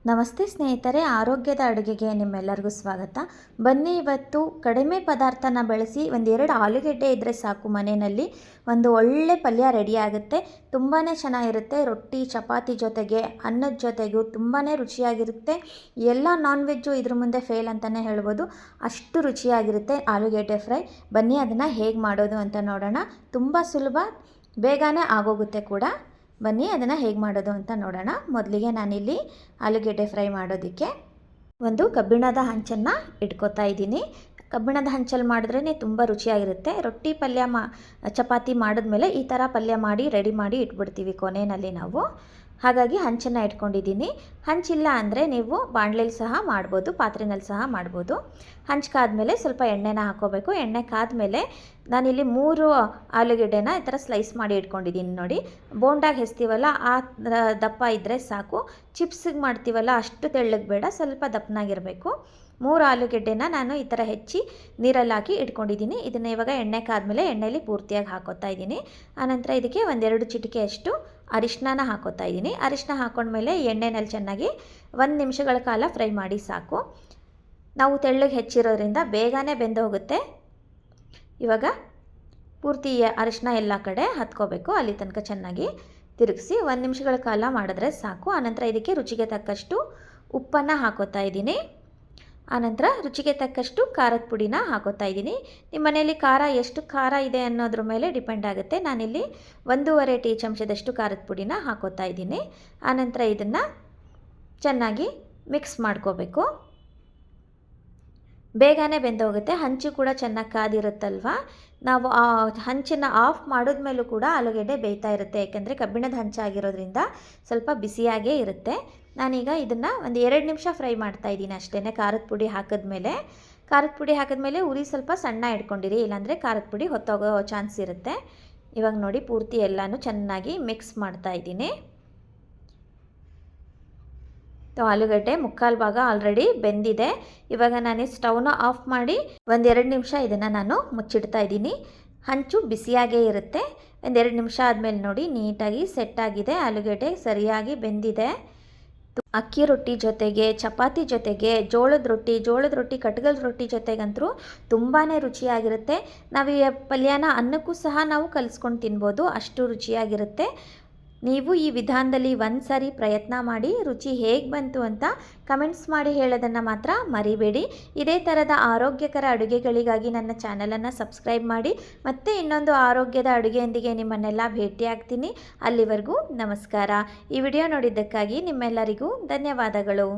ನಮಸ್ತೆ ಸ್ನೇಹಿತರೆ, ಆರೋಗ್ಯದ ಅಡುಗೆಗೆ ನಿಮ್ಮೆಲ್ಲರಿಗೂ ಸ್ವಾಗತ. ಬನ್ನಿ, ಇವತ್ತು ಕಡಿಮೆ ಪದಾರ್ಥನ ಬಳಸಿ ಒಂದೆರಡು ಆಲೂಗೆಡ್ಡೆ ಇದ್ದರೆ ಸಾಕು, ಮನೆಯಲ್ಲಿ ಒಂದು ಒಳ್ಳೆ ಪಲ್ಯ ರೆಡಿ ಆಗುತ್ತೆ. ತುಂಬಾ ಚೆನ್ನಾಗಿರುತ್ತೆ. ರೊಟ್ಟಿ ಚಪಾತಿ ಜೊತೆಗೆ, ಅನ್ನದ ಜೊತೆಗೂ ತುಂಬಾ ರುಚಿಯಾಗಿರುತ್ತೆ. ಎಲ್ಲ ನಾನ್ ವೆಜ್ಜು ಇದ್ರ ಮುಂದೆ ಫೇಲ್ ಅಂತಲೇ ಹೇಳ್ಬೋದು, ಅಷ್ಟು ರುಚಿಯಾಗಿರುತ್ತೆ ಆಲೂಗೆಡ್ಡೆ ಫ್ರೈ. ಬನ್ನಿ ಅದನ್ನು ಹೇಗೆ ಮಾಡೋದು ಅಂತ ನೋಡೋಣ. ತುಂಬ ಸುಲಭ, ಬೇಗನೆ ಆಗೋಗುತ್ತೆ ಕೂಡ. ಬನ್ನಿ ಅದನ್ನು ಹೇಗೆ ಮಾಡೋದು ಅಂತ ನೋಡೋಣ. ಮೊದಲಿಗೆ ನಾನಿಲ್ಲಿ ಆಲೂಗೆಡ್ಡೆ ಫ್ರೈ ಮಾಡೋದಕ್ಕೆ ಒಂದು ಕಬ್ಬಿಣದ ಹಂಚನ್ನು ಇಟ್ಕೋತಾ ಇದ್ದೀನಿ. ಕಬ್ಬಿಣದ ಹಂಚಲ್ಲಿ ಮಾಡಿದ್ರೇ ತುಂಬ ರುಚಿಯಾಗಿರುತ್ತೆ. ರೊಟ್ಟಿ ಪಲ್ಯ ಚಪಾತಿ ಮಾಡಿದ್ಮೇಲೆ ಈ ಥರ ಪಲ್ಯ ಮಾಡಿ ರೆಡಿ ಮಾಡಿ ಇಟ್ಬಿಡ್ತೀವಿ ಕೊನೆಯಲ್ಲಿ ನಾವು. ಹಾಗಾಗಿ ಹಂಚನ್ನು ಇಟ್ಕೊಂಡಿದ್ದೀನಿ. ಹಂಚಿಲ್ಲ ಅಂದರೆ ನೀವು ಬಾಣಲೆಯಲ್ಲಿ ಸಹ ಮಾಡ್ಬೋದು, ಪಾತ್ರೆಯಲ್ಲಿ ಸಹ ಮಾಡ್ಬೋದು. ಹಂಚ್ಕಾದ್ಮೇಲೆ ಸ್ವಲ್ಪ ಎಣ್ಣೆನ ಹಾಕ್ಕೋಬೇಕು. ಎಣ್ಣೆ ಕಾದ್ಮೇಲೆ ನಾನಿಲ್ಲಿ 3 ಆಲೂಗೆಡ್ಡೆನ ಈ ಥರ ಸ್ಲೈಸ್ ಮಾಡಿ ಇಟ್ಕೊಂಡಿದ್ದೀನಿ ನೋಡಿ. ಬೋಂಡಾಗಿ ಹೆಸ್ತೀವಲ್ಲ ಆ ದಪ್ಪ ಇದ್ದರೆ ಸಾಕು. ಚಿಪ್ಸಿಗೆ ಮಾಡ್ತೀವಲ್ಲ ಅಷ್ಟು ತೆಳ್ಳಗೆ ಬೇಡ, ಸ್ವಲ್ಪ ದಪ್ಪನಾಗಿರಬೇಕು. 3 ಆಲೂಗೆಡ್ಡೆನ ನಾನು ಈ ಥರ ಹೆಚ್ಚಿ ನೀರಲ್ಲಿ ಹಾಕಿ ಇಟ್ಕೊಂಡಿದ್ದೀನಿ. ಇದನ್ನು ಇವಾಗ ಎಣ್ಣೆ ಕಾದ್ಮೇಲೆ ಎಣ್ಣೆಯಲ್ಲಿ ಪೂರ್ತಿಯಾಗಿ ಹಾಕೋತಾ ಇದ್ದೀನಿ. ಆನಂತರ ಇದಕ್ಕೆ 1-2 ಚಿಟಿಕೆಯಷ್ಟು ಅರಿಶಿನ ಹಾಕೋತಾ ಇದ್ದೀನಿ. ಅರಿಶಿನ ಹಾಕೊಂಡ್ಮೇಲೆ ಎಣ್ಣೆನಲ್ಲಿ ಚೆನ್ನಾಗಿ 1 ನಿಮಿಷಗಳ ಕಾಲ ಫ್ರೈ ಮಾಡಿ ಸಾಕು. ನಾವು ತೆಳ್ಳಗೆ ಹೆಚ್ಚಿರೋದ್ರಿಂದ ಬೇಗನೆ ಬೆಂದು ಹೋಗುತ್ತೆ. ಇವಾಗ ಪೂರ್ತಿ ಅರಿಶಿನ ಎಲ್ಲ ಕಡೆ ಹತ್ಕೋಬೇಕು, ಅಲ್ಲಿ ತನಕ ಚೆನ್ನಾಗಿ ತಿರುಗಿಸಿ 1 ನಿಮಿಷಗಳ ಕಾಲ ಮಾಡಿದ್ರೆ ಸಾಕು. ಆನಂತರ ಇದಕ್ಕೆ ರುಚಿಗೆ ತಕ್ಕಷ್ಟು ಉಪ್ಪನ್ನು ಹಾಕೋತಾ ಇದ್ದೀನಿ. ಆನಂತರ ರುಚಿಗೆ ತಕ್ಕಷ್ಟು ಖಾರದ ಪುಡಿನ ಹಾಕೋತಾ ಇದ್ದೀನಿ. ನಿಮ್ಮ ಮನೆಯಲ್ಲಿ ಖಾರ ಎಷ್ಟು ಖಾರ ಇದೆ ಅನ್ನೋದ್ರ ಮೇಲೆ ಡಿಪೆಂಡ್ ಆಗುತ್ತೆ. ನಾನಿಲ್ಲಿ 1.5 ಟೀ ಚಮಚದಷ್ಟು ಖಾರದ ಪುಡಿನ ಹಾಕೋತಾ ಇದ್ದೀನಿ. ಆನಂತರ ಇದನ್ನು ಚೆನ್ನಾಗಿ ಮಿಕ್ಸ್ ಮಾಡ್ಕೋಬೇಕು. ಬೇಗನೆ ಬೆಂದೋಗುತ್ತೆ. ಹಂಚು ಕೂಡ ಚೆನ್ನಾಗಿ ಕಾದಿರುತ್ತಲ್ವ. ನಾವು ಆ ಹಂಚನ್ನು ಆಫ್ ಮಾಡಿದ್ಮೇಲೂ ಕೂಡ ಆಲೂಗೆಡ್ಡೆ ಬೇಯ್ತಾ ಇರುತ್ತೆ, ಯಾಕೆಂದರೆ ಕಬ್ಬಿಣದ ಹಂಚಾಗಿರೋದ್ರಿಂದ ಸ್ವಲ್ಪ ಬಿಸಿಯಾಗೇ ಇರುತ್ತೆ. ನಾನೀಗ ಇದನ್ನು 1-2 ನಿಮಿಷ ಫ್ರೈ ಮಾಡ್ತಾ ಇದ್ದೀನಿ ಅಷ್ಟೇ. ಖಾರದ ಪುಡಿ ಹಾಕಿದ್ಮೇಲೆ ಉರಿ ಸ್ವಲ್ಪ ಸಣ್ಣ ಇಟ್ಕೊಂಡಿರಿ, ಇಲ್ಲಾಂದರೆ ಖಾರದ ಪುಡಿ ಹೊತ್ತೋಗೋ ಚಾನ್ಸ್ ಇರುತ್ತೆ. ಇವಾಗ ನೋಡಿ ಪೂರ್ತಿ ಎಲ್ಲನೂ ಚೆನ್ನಾಗಿ ಮಿಕ್ಸ್ ಮಾಡ್ತಾ ಇದ್ದೀನಿ. ಆಲೂಗಡ್ಡೆ ಮುಕ್ಕಾಲು ಭಾಗ ಆಲ್ರೆಡಿ ಬೆಂದಿದೆ. ಇವಾಗ ನಾನು ಸ್ಟವ್ನ ಆಫ್ ಮಾಡಿ 1-2 ನಿಮಿಷ ಇದನ್ನು ನಾನು ಮುಚ್ಚಿಡ್ತಾ ಇದ್ದೀನಿ. ಹಂಚು ಬಿಸಿಯಾಗೇ ಇರುತ್ತೆ. 1-2 ನಿಮಿಷ ಆದಮೇಲೆ ನೋಡಿ ನೀಟಾಗಿ ಸೆಟ್ ಆಗಿದೆ, ಆಲೂಗಡ್ಡೆ ಸರಿಯಾಗಿ ಬೆಂದಿದೆ. ಅಕ್ಕಿ ರೊಟ್ಟಿ ಜೊತೆಗೆ, ಚಪಾತಿ ಜೊತೆಗೆ, ಜೋಳದ ರೊಟ್ಟಿ ಕಟ್ಗಲ್ ರೊಟ್ಟಿ ಜೊತೆಗಂತೂ ತುಂಬಾ ರುಚಿಯಾಗಿರುತ್ತೆ. ನಾವು ಈ ಪಲ್ಯನ ಅನ್ನಕ್ಕೂ ಸಹ ನಾವು ಕಲಿಸ್ಕೊಂಡು ತಿನ್ಬೋದು, ಅಷ್ಟು ರುಚಿಯಾಗಿರುತ್ತೆ. ನೀವು ಈ ವಿಧಾನದಲ್ಲಿ ಒಂದು ಸಾರಿ ಪ್ರಯತ್ನ ಮಾಡಿ, ರುಚಿ ಹೇಗೆ ಬಂತು ಅಂತ ಕಮೆಂಟ್ಸ್ ಮಾಡಿ ಹೇಳೋದನ್ನು ಮಾತ್ರ ಮರಿಬೇಡಿ. ಇದೇ ಥರದ ಆರೋಗ್ಯಕರ ಅಡುಗೆಗಳಿಗಾಗಿ ನನ್ನ ಚಾನಲನ್ನು ಸಬ್ಸ್ಕ್ರೈಬ್ ಮಾಡಿ. ಮತ್ತೆ ಇನ್ನೊಂದು ಆರೋಗ್ಯದ ಅಡುಗೆಯೊಂದಿಗೆ ನಿಮ್ಮನ್ನೆಲ್ಲ ಭೇಟಿಯಾಗ್ತೀನಿ. ಅಲ್ಲಿವರೆಗೂ ನಮಸ್ಕಾರ. ಈ ವಿಡಿಯೋ ನೋಡಿದ್ದಕ್ಕಾಗಿ ನಿಮ್ಮೆಲ್ಲರಿಗೂ ಧನ್ಯವಾದಗಳು.